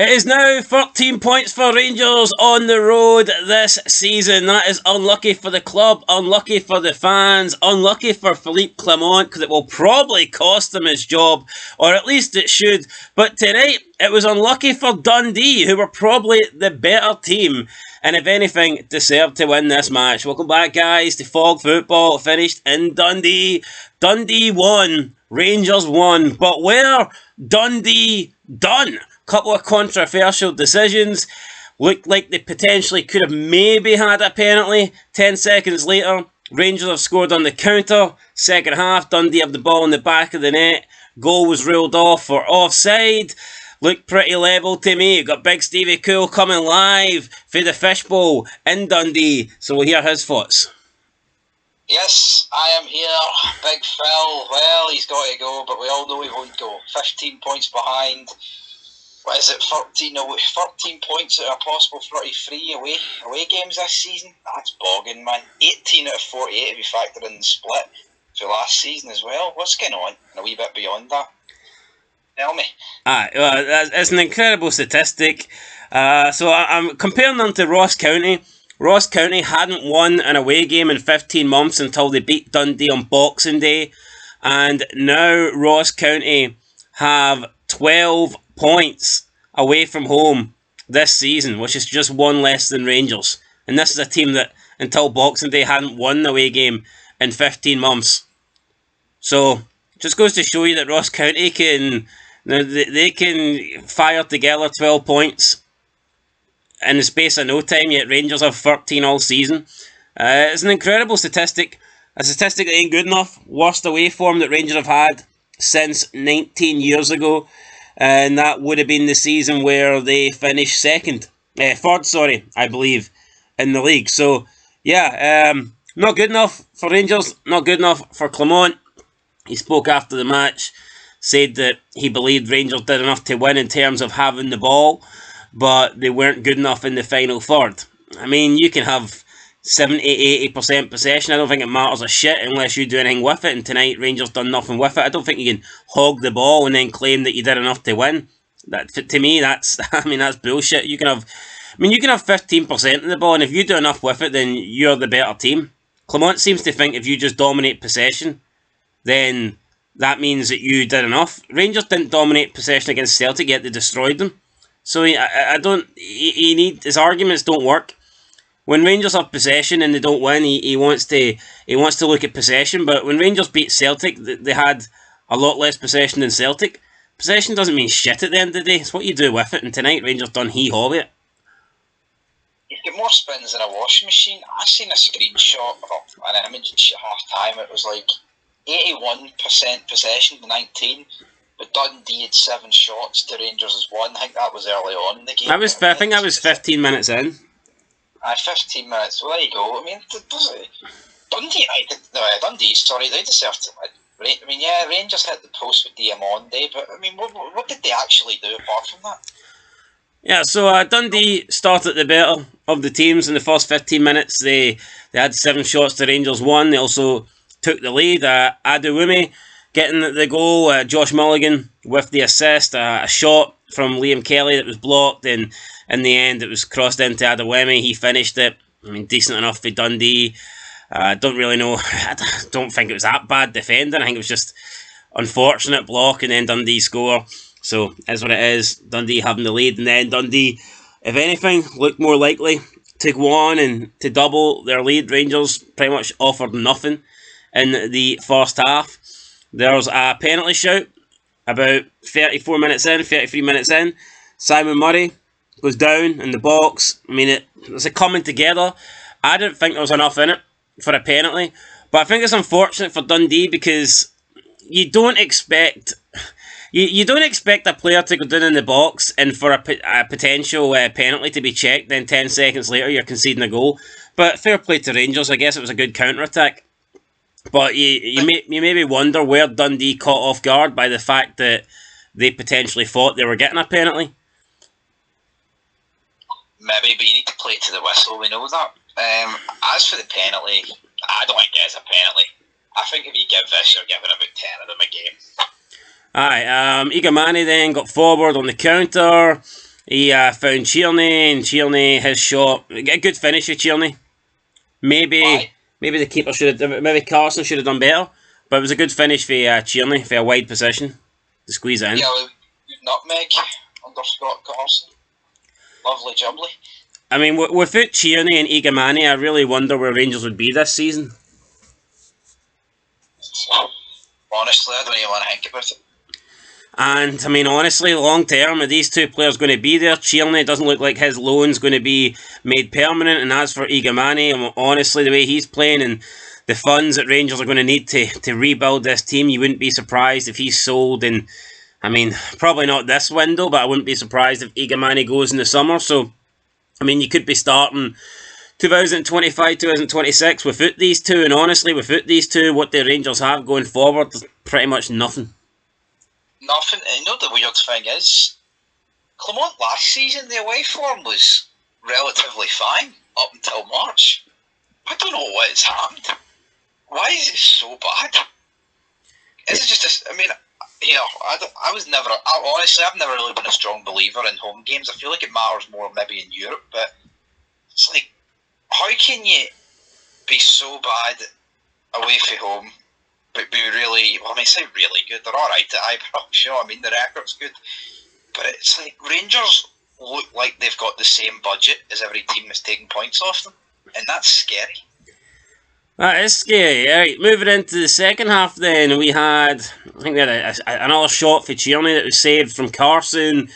It is now 13 points for Rangers on the road this season. That is unlucky for the club, unlucky for the fans, unlucky for Philippe Clement, because it will probably cost him his job, or at least it should. But tonight, it was unlucky for Dundee, who were probably the better team, and if anything, deserved to win this match. Welcome back, guys, to Fog Football. It finished in Dundee. Dundee won, Rangers won, but where Dundee done? Couple of controversial decisions. Looked like they potentially could have maybe had a penalty. 10 seconds later, Rangers have scored on the counter. Second half, Dundee have the ball in the back of the net. Goal was ruled off for offside. Looked pretty level to me. You've got Big Stevie Cool coming live for the Fishbowl in Dundee. So we'll hear his thoughts. Yes, I am here. Big Phil. Well, he's got to go, but we all know he won't go. 15 points behind. What is it, 13 points out of a possible 33 away games this season? That's bogging, man. 18 out of 48 if you factor in the split for last season as well. What's going on? And a wee bit beyond that. Tell me. It's an incredible statistic. So I'm comparing them to Ross County. Ross County hadn't won an away game in 15 months until they beat Dundee on Boxing Day. And now Ross County have 12 points away from home this season, which is just one less than Rangers. And this is a team that, until Boxing Day, hadn't won an away game in 15 months. So, just goes to show you that Ross County can fire together 12 points in the space of no time, yet Rangers have 13 all season. It's an incredible statistic. A statistic that ain't good enough. Worst away form that Rangers have had since 19 years ago. And that would have been the season where they finished third, I believe, in the league. So, yeah, not good enough for Rangers, not good enough for Clement. He spoke after the match, said that he believed Rangers did enough to win in terms of having the ball, but they weren't good enough in the final third. I mean, you can have 70-80% possession. I don't think it matters a shit unless you do anything with it, and tonight Rangers done nothing with it. I don't think you can hog the ball and then claim that you did enough to win. That, to me, that's bullshit. You can have 15% of the ball, and if you do enough with it, then you're the better team. Clement seems to think if you just dominate possession, then that means that you did enough. Rangers didn't dominate possession against Celtic, yet they destroyed them. So his arguments don't work. When Rangers have possession and they don't win, he wants to look at possession. But when Rangers beat Celtic, they had a lot less possession than Celtic. Possession doesn't mean shit at the end of the day. It's what you do with it. And tonight, Rangers done hee-haw with it. You've got more spins than a washing machine. I seen a screenshot of an image at half time. It was like 81% possession to 19. But Dundee had 7 shots to Rangers' 1. I think that was early on in the game. I think that was 15 minutes in. 15 minutes. Well, there you go. I mean, Dundee, they deserve to win. I mean, yeah, Rangers hit the post with Diamande, but I mean, what did they actually do apart from that? Yeah, so Dundee started the better of the teams in the first 15 minutes. They had 7 shots to Rangers 1. They also took the lead. Adewumi getting the goal. Josh Mulligan with the assist. A shot from Liam Kelly that was blocked, and in the end it was crossed into Adewemi. He finished it. I mean, decent enough for Dundee. Don't really know. I don't think it was that bad defending. I think it was just unfortunate block, and then Dundee score. So, that's what it is. Dundee having the lead, and then Dundee, if anything, looked more likely to go on and to double their lead. Rangers pretty much offered nothing in the first half. There was a penalty shout about 33 minutes in. Simon Murray goes down in the box. I mean, it's a coming together. I didn't think there was enough in it for a penalty, but I think it's unfortunate for Dundee because you don't expect a player to go down in the box and for a potential penalty to be checked, then 10 seconds later you're conceding a goal. But fair play to Rangers. I guess it was a good counter-attack. But you maybe wonder where Dundee caught off guard by the fact that they potentially thought they were getting a penalty. Maybe, but you need to play to the whistle, we know that. As for the penalty, I don't think it's a penalty. I think if you give this, you're giving about 10 of them a game. Aye, Igamani then got forward on the counter. He found Tierney, and Tierney, his shot, a good finish of Tierney. Maybe the keeper should have, maybe Carson should have done better, but it was a good finish for Tierney for a wide position to squeeze it in. Yeah, nutmeg under Scott Carson. Lovely jubbly. I mean, without Tierney and Igamani, I really wonder where Rangers would be this season. Honestly, I don't even want to think about it. And, I mean, honestly, long term, are these two players going to be there? Tierney doesn't look like his loan's going to be made permanent. And as for Igamani, honestly, the way he's playing and the funds that Rangers are going to need to rebuild this team, you wouldn't be surprised if he's sold in, I mean, probably not this window, but I wouldn't be surprised if Igamani goes in the summer. So, I mean, you could be starting 2025, 2026 without these two. And honestly, without these two, what the Rangers have going forward is pretty much nothing. Nothing. And you know the weird thing is, Clement last season, the away form was relatively fine up until March. I don't know what has happened. Why is it so bad? Is it just I mean, you know, honestly, I've never really been a strong believer in home games. I feel like it matters more maybe in Europe, but it's like, how can you be so bad away from home, but be really, well, I mean, say really good. They're alright at Ibrox, you know what I mean? The record's good. But it's like Rangers look like they've got the same budget as every team that's taking points off them. And that's scary. That is scary. Alright, moving into the second half then, we had another shot for Tierney that was saved from Carson.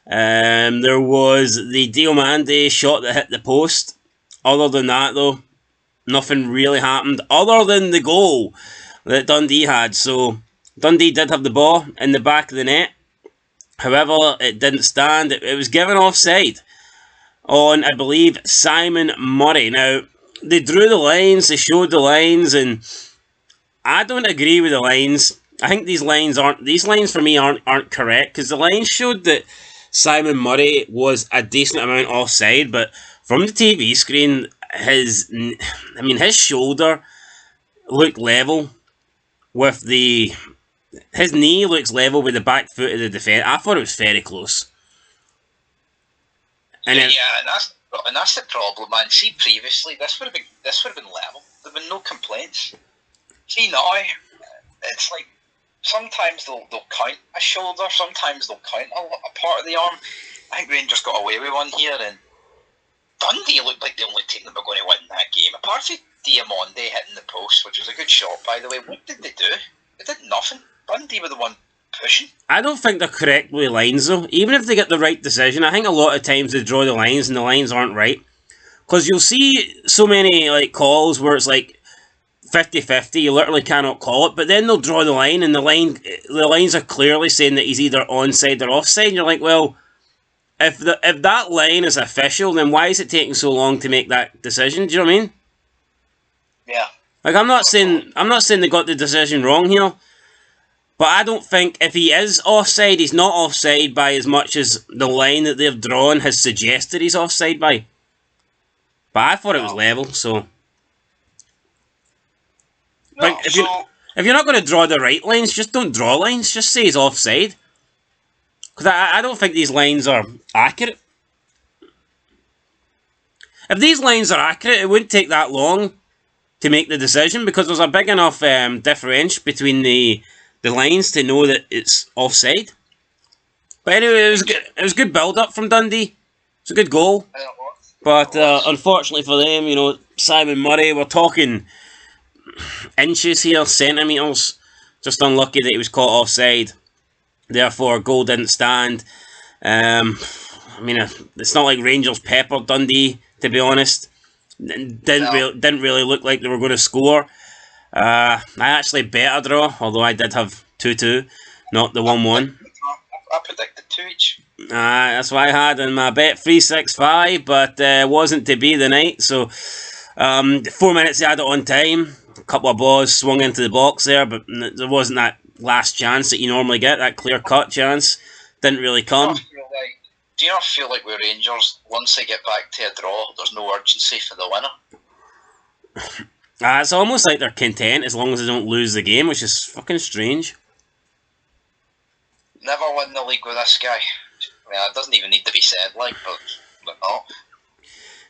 There was the Diomande shot that hit the post. Other than that, though, nothing really happened other than the goal that Dundee had. So Dundee did have the ball in the back of the net. However, it didn't stand. It was given offside on, I believe, Simon Murray. Now, they drew the lines, they showed the lines, and I don't agree with the lines. I think these lines for me aren't correct, because the lines showed that Simon Murray was a decent amount offside, but from the TV screen, his shoulder looked level with his knee looks level with the back foot of the defence. I thought it was very close. And that's the problem, man. See, previously this would have been level. There'd been no complaints. See now, it's like sometimes they'll count a shoulder, sometimes they'll count a part of the arm. I think Rangers got away with one here, and Dundee looked like the only team that were going to win that game. Apart from Diamande hitting the post, which was a good shot, by the way, what did they do? They did nothing. Dundee were the one pushing. I don't think they're correct with lines, though. Even if they get the right decision, I think a lot of times they draw the lines and the lines aren't right. Because you'll see so many calls where it's like 50-50, you literally cannot call it, but then they'll draw the line and the lines are clearly saying that he's either onside or offside, and you're like, well, if that line is official, then why is it taking so long to make that decision? Do you know what I mean? Yeah. Like, I'm not saying they got the decision wrong here, but I don't think if he is offside, he's not offside by as much as the line that they've drawn has suggested he's offside by. But I thought it was level, so. Like, if you're not going to draw the right lines, just don't draw lines. Just say he's offside. Because I don't think these lines are accurate. If these lines are accurate, it wouldn't take that long to make the decision, because there's a big enough differential between the lines to know that it's offside. But anyway, it was good build-up from Dundee. It's a good goal. But unfortunately for them, Simon Murray, we're talking inches here, centimetres. Just unlucky that he was caught offside. Therefore, goal didn't stand. It's not like Rangers peppered Dundee, to be honest. Didn't really look like they were going to score. I actually bet a draw, although I did have 2-2, not the 1-1. I predicted 2 each. That's what I had in my bet, 3-6-5, but wasn't to be the night. So 4 minutes they had it on time. A couple of balls swung into the box there, but there wasn't that last chance that you normally get, that clear-cut chance. Didn't really come. Do you not feel like with Rangers, once they get back to a draw, there's no urgency for the winner? It's almost like they're content as long as they don't lose the game, which is fucking strange. Never win the league with this guy. mean, it doesn't even need to be said, but no.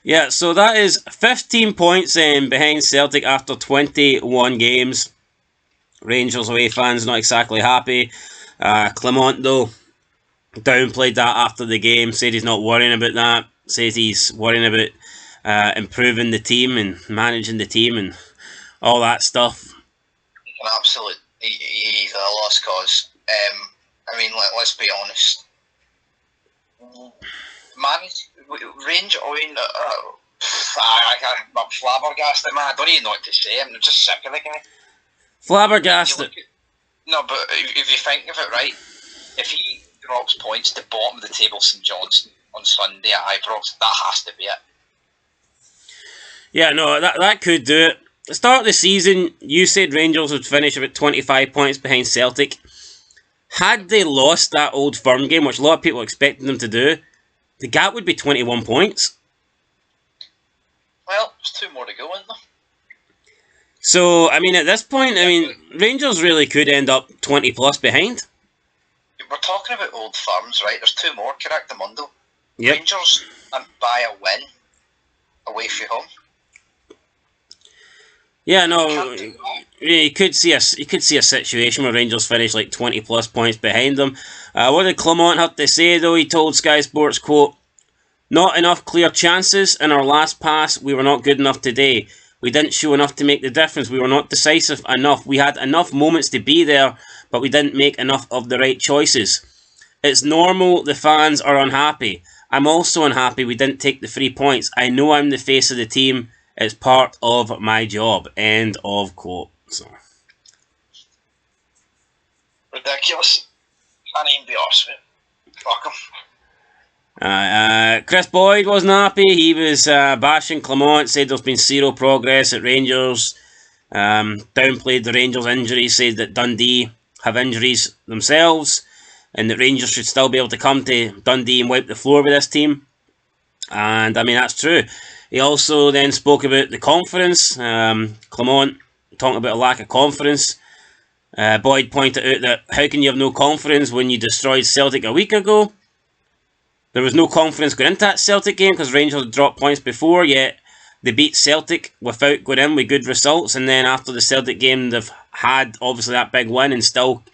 Yeah, so that is 15 points behind Celtic after 21 games. Rangers away fans not exactly happy. Clement, though, downplayed that after the game, said he's not worrying about that, says he's worrying about improving the team and managing the team and all that stuff. He's a lost cause. I mean, let's be honest. Range, I'm flabbergasted, man. I don't even know what to say. I'm just sick of the guy. Flabbergasted. No, but if you think of it, right, if he drops points to bottom of the table St John's on Sunday at Ibrox, that has to be it. Yeah, no, that could do it. At the start of the season, you said Rangers would finish about 25 points behind Celtic. Had they lost that Old Firm game, which a lot of people expected them to do, the gap would be 21 points. Well, there's 2 more to go, isn't there? So, I mean, at this point, Rangers really could end up 20 plus behind. We're talking about Old Firms, right? There's 2 more, correct, Mundo? Yep. Rangers and buy a win away from home. Yeah, no, you could see a situation where Rangers finish like 20 plus points behind them. What did Clement have to say though? He told Sky Sports, quote, "Not enough clear chances in our last pass. We were not good enough today. We didn't show enough to make the difference. We were not decisive enough. We had enough moments to be there, but we didn't make enough of the right choices. It's normal the fans are unhappy. I'm also unhappy we didn't take the 3 points. I know I'm the face of the team. It's part of my job." End of quote. So. Ridiculous. Can't even be arsed with it. Fuck him. Chris Boyd wasn't happy. He was bashing Clement, said there's been 0 progress at Rangers. Downplayed the Rangers' injuries, said that Dundee have injuries themselves and that Rangers should still be able to come to Dundee and wipe the floor with this team. And I mean, that's true. He also then spoke about the confidence. Clement talking about a lack of confidence. Boyd pointed out that how can you have no confidence when you destroyed Celtic a week ago? There was no confidence going into that Celtic game because Rangers had dropped points before, yet they beat Celtic without going in with good results, and then after the Celtic game they've had obviously that big win and still,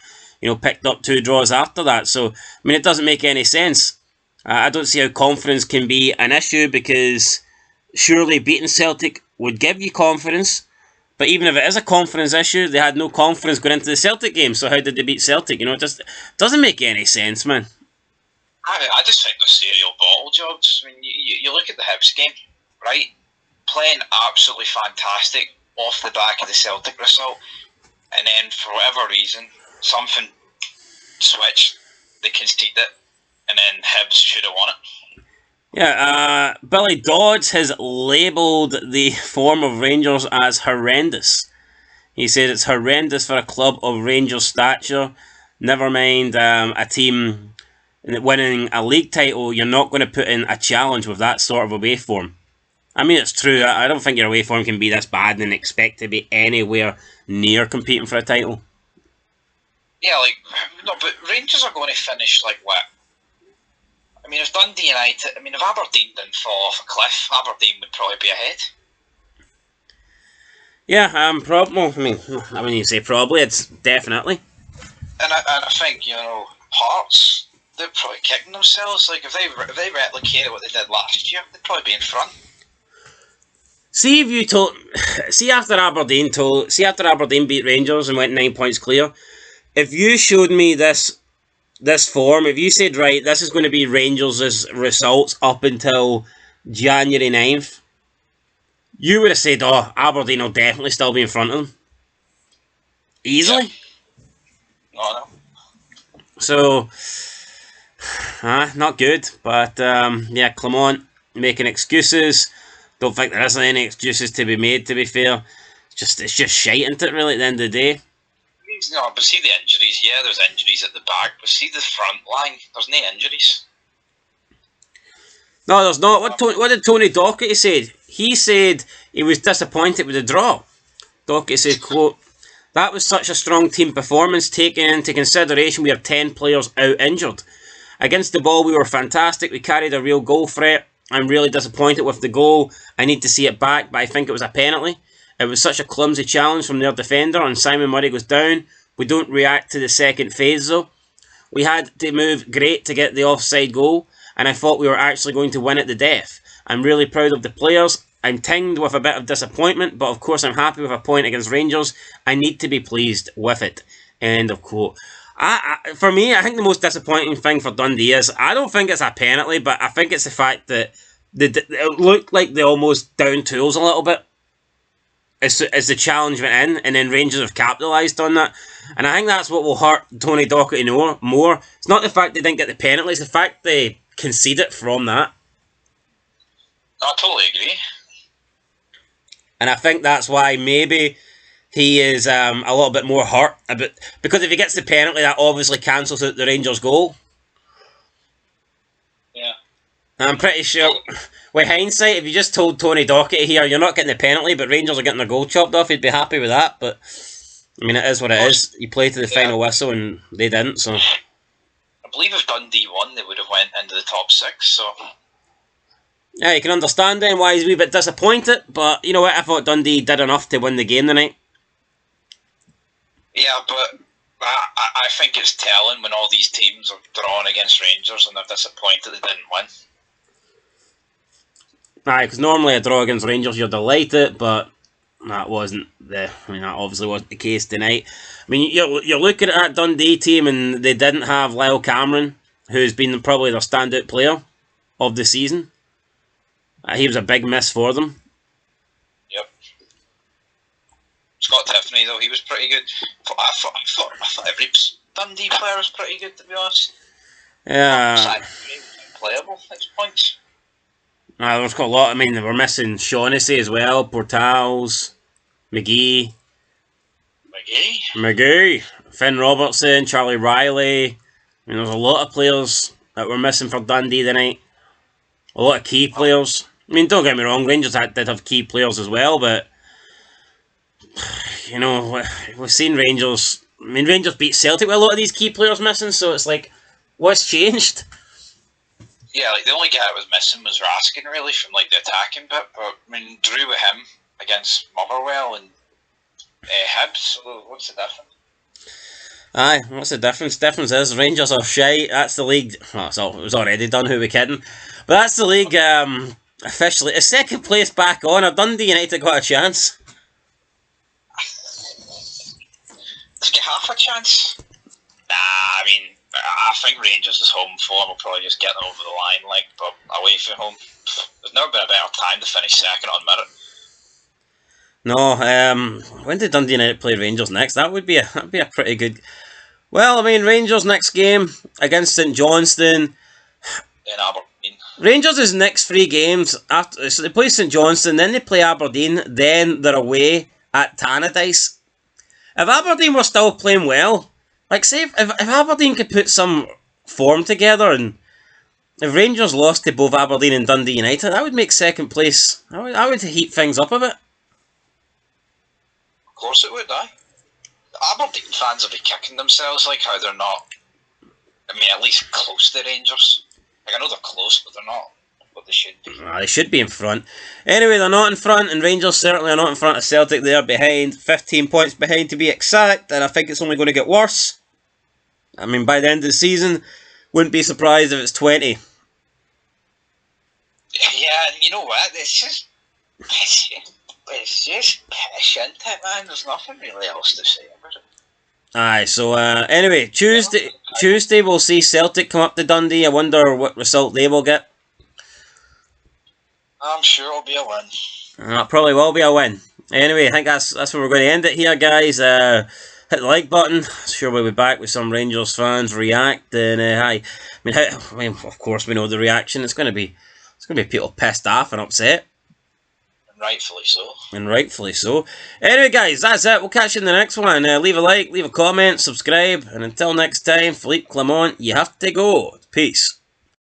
picked up 2 draws after that. So, I mean, it doesn't make any sense. I don't see how confidence can be an issue because surely beating Celtic would give you confidence, but even if it is a confidence issue, they had no confidence going into the Celtic game, so how did they beat Celtic? It just doesn't make any sense, man. I just think they're serial bottle jobs. I mean, you look at the Hibs game, right? Playing absolutely fantastic off the back of the Celtic result, and then for whatever reason, something switched, they conceded it, and then Hibs should have won it. Yeah, Billy Dodds has labelled the form of Rangers as horrendous. He said it's horrendous for a club of Rangers' stature. Never mind a team winning a league title, you're not going to put in a challenge with that sort of away form. I mean, it's true. I don't think your away form can be this bad and expect to be anywhere near competing for a title. Yeah, no, but Rangers are going to finish what? I mean, if Dundee United, if Aberdeen didn't fall off a cliff, Aberdeen would probably be ahead. Yeah, probably. I mean, you say probably, it's definitely. And I think, Hearts, they're probably kicking themselves. If they replicated what they did last year, they'd probably be in front. See after Aberdeen beat Rangers and went 9 points clear, if you showed me this form, if you said, right, this is going to be Rangers' results up until January 9th, you would have said, Aberdeen will definitely still be in front of them. Easily. Yeah. No. So, not good. But, Clement making excuses. Don't think there isn't any excuses to be made, to be fair. It's just shite, isn't it, really, at the end of the day? No, but see the injuries. Yeah, there's injuries at the back, but see the front line. There's no injuries. No, there's not. What did Tony Docherty say? He said he was disappointed with the draw. Docherty said, quote, "That was such a strong team performance taken into consideration we have 10 players out injured. Against the ball, we were fantastic. We carried a real goal threat. I'm really disappointed with the goal. I need to see it back, but I think it was a penalty. It was such a clumsy challenge from their defender, and Simon Murray goes down. We don't react to the second phase, though. We had to move great to get the offside goal, and I thought we were actually going to win at the death. I'm really proud of the players. I'm tinged with a bit of disappointment, but of course I'm happy with a point against Rangers. I need to be pleased with it. End of quote. For me, I think the most disappointing thing for Dundee is, I don't think it's a penalty, but I think it's the fact that it looked like they almost down tools a little bit as the challenge went in, and then Rangers have capitalised on that. And I think that's what will hurt Tony Docherty more. It's not the fact they didn't get the penalty, it's the fact they conceded from that. I totally agree. And I think that's why maybe he is a little bit more hurt. Because if he gets the penalty, that obviously cancels out the Rangers' goal. Yeah. And I'm pretty sure, with hindsight, if you just told Tony Docherty here, you're not getting the penalty, but Rangers are getting their goal chopped off, he'd be happy with that. But, I mean, it is what it is. You play to the final whistle, and they didn't, so... I believe if Dundee won, they would have went into the top 6, so... Yeah, you can understand then why he's a wee bit disappointed, but you know what, I thought Dundee did enough to win the game tonight. Yeah, but I think it's telling when all these teams are drawn against Rangers and they're disappointed they didn't win. Aye, because normally a draw against Rangers you're delighted, but that obviously wasn't the case tonight. I mean, you're looking at that Dundee team and they didn't have Lyle Cameron, who's been probably their standout player of the season. He was a big miss for them. Yep. Scott Tiffany, though, he was pretty good. I thought every Dundee player was pretty good, to be honest. Yeah. Playable, 6 points. There's got a lot. I mean, they were missing Shaughnessy as well, Portals, McGee, Finn Robertson, Charlie Riley. I mean, there's a lot of players that were missing for Dundee tonight. A lot of key players. I mean, don't get me wrong, Rangers did have key players as well, but, you know, we've seen Rangers... I mean, Rangers beat Celtic with a lot of these key players missing, so it's like, what's changed? Yeah, like, the only guy that was missing was Raskin, really, from, like, the attacking bit, but, I mean, drew with him against Motherwell and Hibs, so what's the difference? Aye, what's the difference? Difference is Rangers are shite. That's the league. Oh, it was already done. Who are we kidding? But that's the league. Officially, is second place back on? Or Dundee United got a chance? Let's get half a chance. Nah, I mean, I think Rangers' home form will probably just get them over the line. Like, but away from home, there's never been a better time to finish second on merit. No, when did Dundee United play Rangers next? That'd be a pretty good... Well, I mean, Rangers next game against St Johnstone. In Aberdeen. Rangers' next 3 games, so they play St Johnstone, then they play Aberdeen, then they're away at Tannadice. If Aberdeen were still playing well, like say if Aberdeen could put some form together, and if Rangers lost to both Aberdeen and Dundee United, that would make second place. I would heat things up a bit. Of course it would, aye. Aberdeen fans will be kicking themselves, like how they're not, I mean, at least close to Rangers. Like, I know they're close, but they're not what they should be. They should be in front. Anyway, they're not in front, and Rangers certainly are not in front of Celtic. They are behind, 15 points behind to be exact, and I think it's only going to get worse. I mean, by the end of the season, wouldn't be surprised if it's 20. Yeah, and you know what? It's just pish, isn't it, man? There's nothing really else to say about it. Aye, so anyway, Tuesday we'll see Celtic come up to Dundee. I wonder what result they will get. I'm sure it'll be a win. It probably will be a win. Anyway, I think that's where we're going to end it here, guys. Hit the like button. Sure, we'll be back with some Rangers fans reacting. Hi, I mean, of course we know the reaction. It's going to be people pissed off and upset. And rightfully so. Anyway, guys, that's it. We'll catch you in the next one. Leave a like, leave a comment, subscribe, and until next time, Philippe Clement, you have to go. Peace.